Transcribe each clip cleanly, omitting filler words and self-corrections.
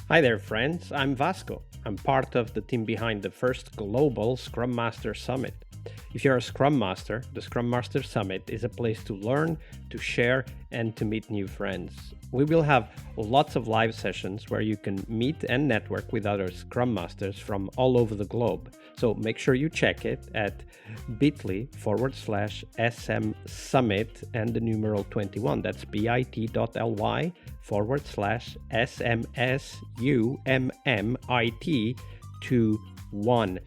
Hi there, friends. I'm Vasco. I'm part of the team behind the first global Scrum Master Summit. If you're a Scrum Master, the Scrum Master Summit is a place to learn, to share, and to meet new friends. We will have lots of live sessions where you can meet and network with other Scrum Masters from all over the globe. So make sure you check it at bit.ly/SM Summit and the numeral 21. That's bit.ly/SMSUMMIT21.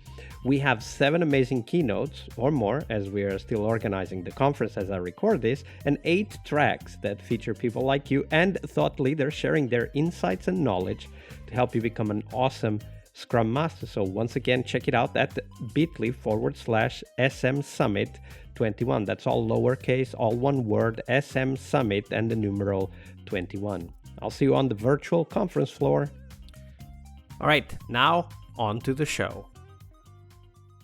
We have 7 amazing keynotes or more, as we are still organizing the conference as I record this, and 8 tracks that feature people like you and thought leaders sharing their insights and knowledge to help you become an awesome Scrum Master. So once again, check it out at bit.ly/SM Summit 21. That's all lowercase, all one word, SM Summit and the numeral 21. I'll see you on the virtual conference floor. All right, now on to the show.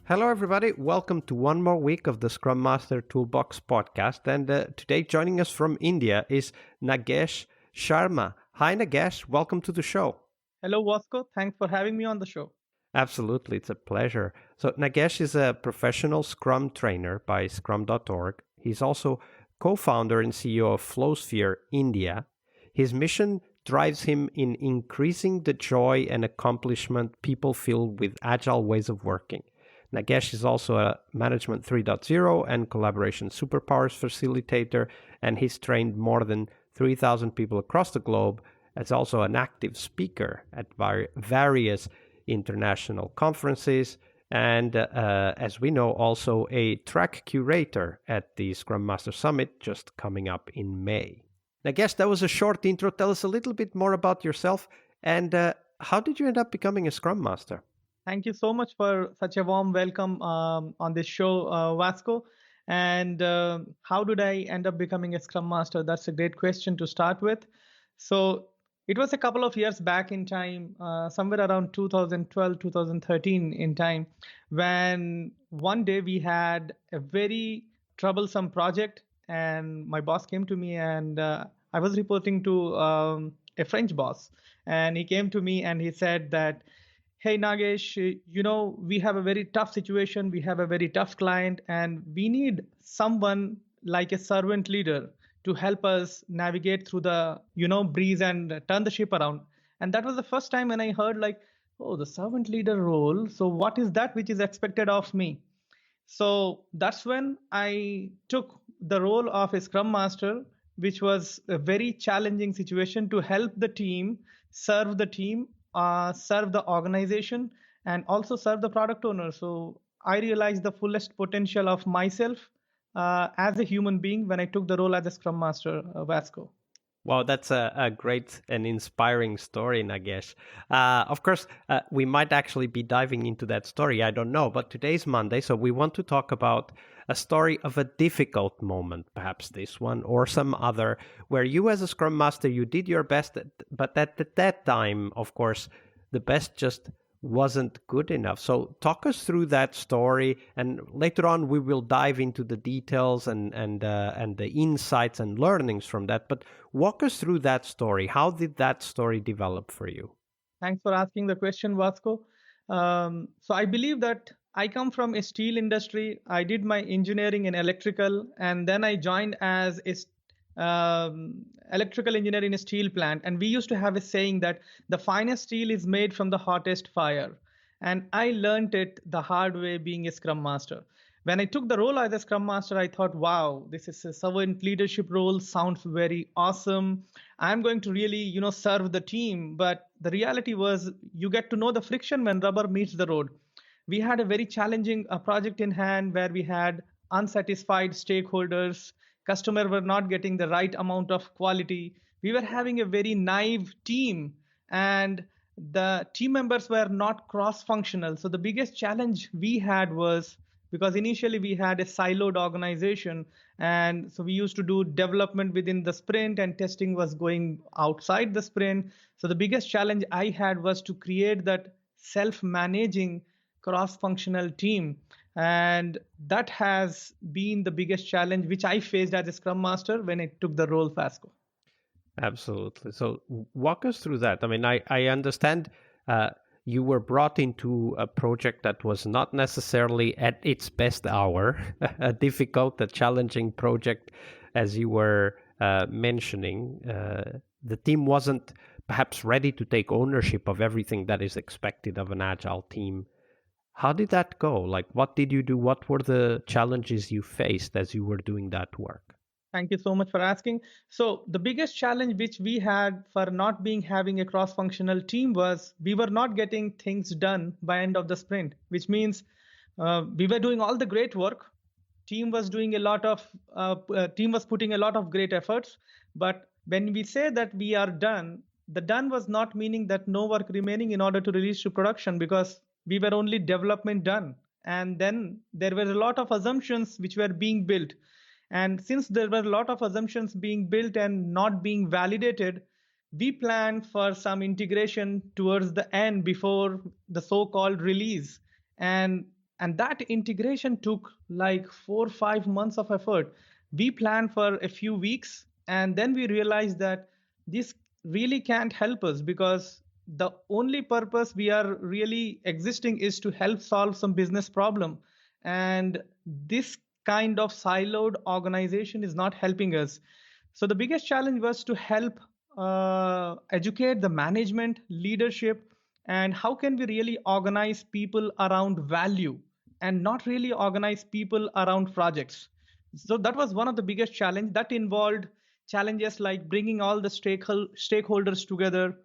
Hello, everybody. Welcome to one more week of the Scrum Master Toolbox podcast. And today, joining us from India is Nagesh Sharma. Hi, Nagesh. Welcome to the show. Hello, Vasco. Thanks for having me on the show. Absolutely. It's a pleasure. So, Nagesh is a professional Scrum trainer by Scrum.org. He's also co-founder and CEO of Flowsphere India. His mission drives him in increasing the joy and accomplishment people feel with agile ways of working. Nagesh is also a Management 3.0 and Collaboration Superpowers facilitator, and he's trained more than 3,000 people across the globe as also an active speaker at various international conferences, and as we know, also a track curator at the Scrum Master Summit just coming up in May. Nagesh, that was a short intro. Tell us a little bit more about yourself, and how did you end up becoming a Scrum Master? Thank you so much for such a warm welcome on this show, Vasco. And how did I end up becoming a Scrum Master? That's a great question to start with. So it was a couple of years back in time, somewhere around 2012, 2013 in time, when one day we had a very troublesome project, and my boss came to me, and I was reporting to a French boss, and he came to me and he said that, hey Nagesh, we have a very tough situation, we have a very tough client, and we need someone like a servant leader to help us navigate through the breeze and turn the ship around. And that was the first time when I heard, like, oh, the servant leader role, so what is that which is expected of me? So that's when I took the role of a scrum master, which was a very challenging situation to help the team, serve the team, serve the organization, and also serve the product owner. So I realized the fullest potential of myself as a human being when I took the role as a scrum master, Vasco. Wow, that's a great and inspiring story, Nagesh. Of course, we might actually be diving into that story. I don't know. But today's Monday, so we want to talk about a story of a difficult moment, perhaps this one or some other, where you as a Scrum Master, you did your best, but at that time, of course, the best just wasn't good enough. So talk us through that story, and later on we will dive into the details and the insights and learnings from that. But walk us through that story. How did that story develop for you? Thanks for asking the question, Vasco. So I believe that I come from a steel industry. I did my engineering in electrical, and then I joined as a electrical engineer in a steel plant. And we used to have a saying that the finest steel is made from the hottest fire. And I learned it the hard way being a scrum master. When I took the role as a scrum master, I thought, wow, this is a servant leadership role, sounds very awesome. I'm going to really, serve the team. But the reality was, you get to know the friction when rubber meets the road. We had a very challenging project in hand where we had unsatisfied stakeholders. Customers were not getting the right amount of quality. We were having a very naive team, and the team members were not cross functional. So the biggest challenge we had was, because initially we had a siloed organization, and so we used to do development within the sprint and testing was going outside the sprint. So the biggest challenge I had was to create that self managing cross functional team, and that has been the biggest challenge which I faced as a scrum master when I took the role, Fasco. Absolutely. So walk us through that. I mean, I understand uh, you were brought into a project that was not necessarily at its best hour, a difficult, a challenging project, as you were mentioning. The team wasn't perhaps ready to take ownership of everything that is expected of an agile team. How did that go? Like, what did you do? What were the challenges you faced as you were doing that work? Thank you so much for asking. So the biggest challenge which we had for not being having a cross-functional team was we were not getting things done by end of the sprint, which means we were doing all the great work. Team was putting a lot of great efforts, but when we say that we are done, the done was not meaning that no work remaining in order to release to production, because we were only development done, and then there were a lot of assumptions which were being built, and since there were a lot of assumptions being built and not being validated, we planned for some integration towards the end before the so-called release. And that integration took like 4 or 5 months of effort. We planned for a few weeks, and then we realized that this really can't help us, because the only purpose we are really existing is to help solve some business problem, and this kind of siloed organization is not helping us. So the biggest challenge was to help educate the management leadership, and how can we really organize people around value and not really organize people around projects. So that was one of the biggest challenge that involved challenges like bringing all the stakeholders together,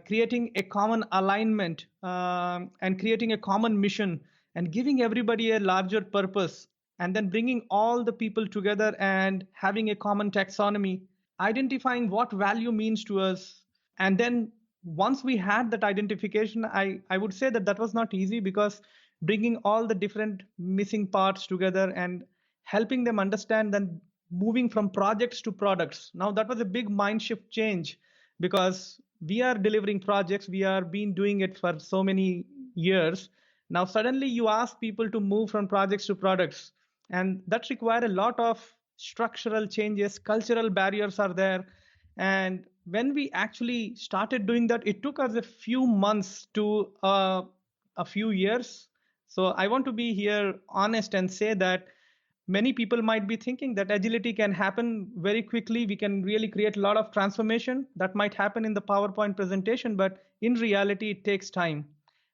creating a common alignment, and creating a common mission, and giving everybody a larger purpose, and then bringing all the people together and having a common taxonomy, identifying what value means to us. And then once we had that identification, I would say that that was not easy, because bringing all the different missing parts together and helping them understand, then moving from projects to products, now that was a big mind shift change, because we are delivering projects, we are been doing it for so many years. Now suddenly you ask people to move from projects to products, and that require a lot of structural changes, cultural barriers are there. And when we actually started doing that, it took us a few months to a few years. So I want to be here honest and say that many people might be thinking that agility can happen very quickly, we can really create a lot of transformation that might happen in the PowerPoint presentation, but in reality it takes time.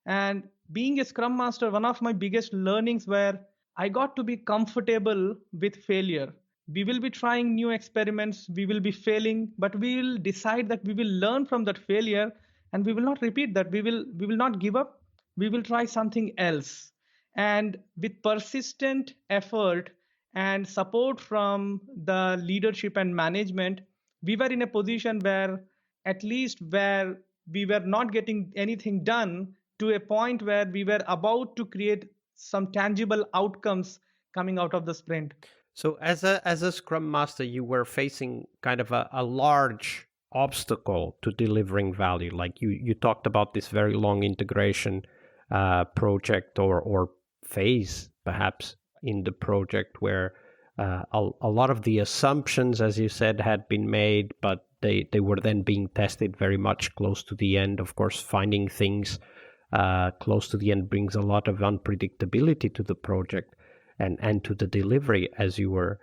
And being a scrum master, one of my biggest learnings were I got to be comfortable with failure. We will be trying new experiments, we will be failing, but we will decide that we will learn from that failure, and we will not repeat that. We will not give up, we will try something else. And with persistent effort and support from the leadership and management, we were in a position where, at least where we were not getting anything done, to a point where we were about to create some tangible outcomes coming out of the sprint. So as a scrum master, you were facing kind of a large obstacle to delivering value. Like you talked about this very long integration project or phase perhaps in the project where a lot of the assumptions, as you said, had been made, but they were then being tested very much close to the end. Of course, finding things close to the end brings a lot of unpredictability to the project and to the delivery, as you were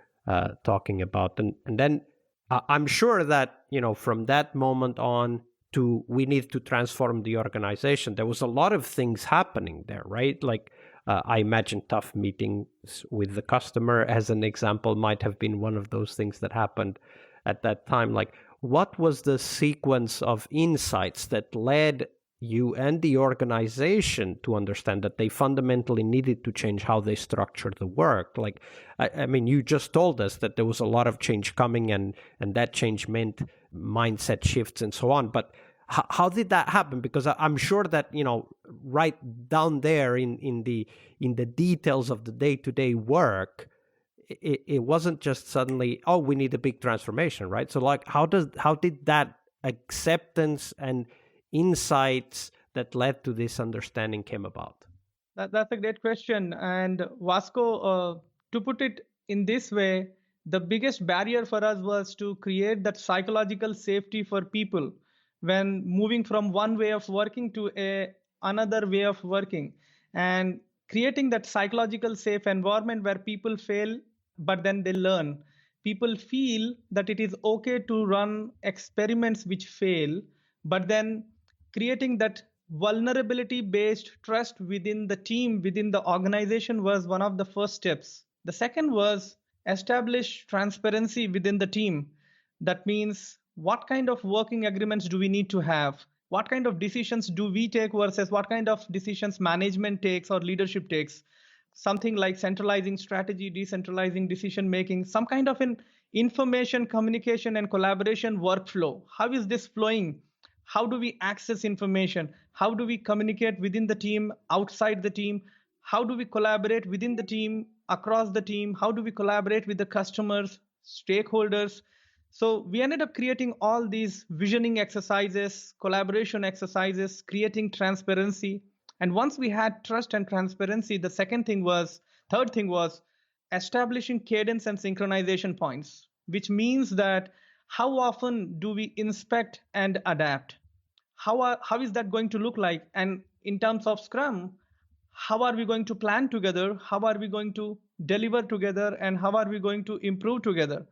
talking about. And then I'm sure that, from that moment on to we need to transform the organization, there was a lot of things happening there, right? Like I imagine tough meetings with the customer, as an example, might have been one of those things that happened at that time. Like, what was the sequence of insights that led you and the organization to understand that they fundamentally needed to change how they structure the work? Like, I mean, you just told us that there was a lot of change coming, and that change meant mindset shifts and so on. But how did that happen? Because I'm sure that, right down there in the details of the day-to-day work, it wasn't just suddenly, oh, we need a big transformation, right? So like, how did that acceptance and insights that led to this understanding came about? That's a great question. And Vasco, to put it in this way, the biggest barrier for us was to create that psychological safety for people when moving from one way of working to another way of working, and creating that psychological safe environment where people fail but then they learn. People feel that it is okay to run experiments which fail, but then creating that vulnerability based trust within the team, within the organization, was one of the first steps. The second was establish transparency within the team. That means, what kind of working agreements do we need to have? What kind of decisions do we take versus what kind of decisions management takes or leadership takes? Something like centralizing strategy, decentralizing decision making, some kind of an information communication and collaboration workflow. How is this flowing? How do we access information? How do we communicate within the team, outside the team? How do we collaborate within the team, across the team? How do we collaborate with the customers, stakeholders? So we ended up creating all these visioning exercises, collaboration exercises, creating transparency. And once we had trust and transparency, the third thing was establishing cadence and synchronization points, which means that how often do we inspect and adapt? How is that going to look like? And in terms of Scrum, how are we going to plan together? How are we going to deliver together? And how are we going to improve together?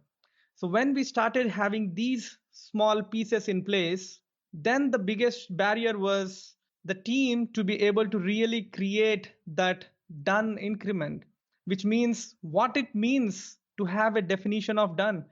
So when we started having these small pieces in place, then the biggest barrier was the team to be able to really create that done increment, which means what it means to have a definition of done,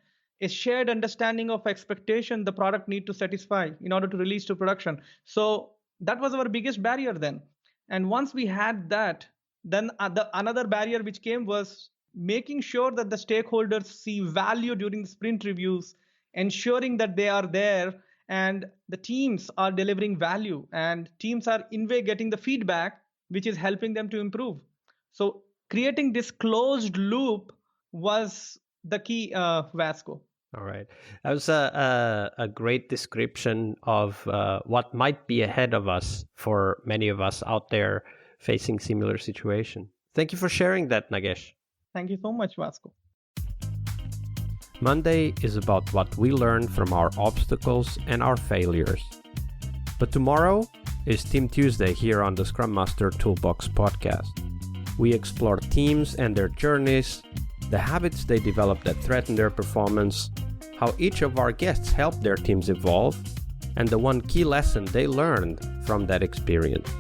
a shared understanding of expectation the product need to satisfy in order to release to production. So that was our biggest barrier then. And once we had that, then another barrier which came was making sure that the stakeholders see value during the sprint reviews, ensuring that they are there and the teams are delivering value and teams are in way getting the feedback which is helping them to improve. So creating this closed loop was the key, Vasco. All right. That was a great description of what might be ahead of us for many of us out there facing similar situation. Thank you for sharing that, Nagesh. Thank you so much, Vasco. Monday is about what we learn from our obstacles and our failures. But tomorrow is Team Tuesday here on the Scrum Master Toolbox podcast. We explore teams and their journeys, the habits they develop that threaten their performance, how each of our guests helped their teams evolve, and the one key lesson they learned from that experience.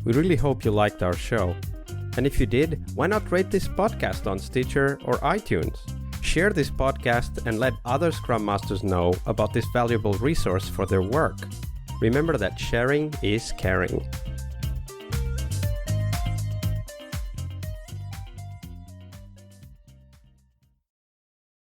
We really hope you liked our show. And if you did, why not rate this podcast on Stitcher or iTunes? Share this podcast and let other Scrum Masters know about this valuable resource for their work. Remember that sharing is caring.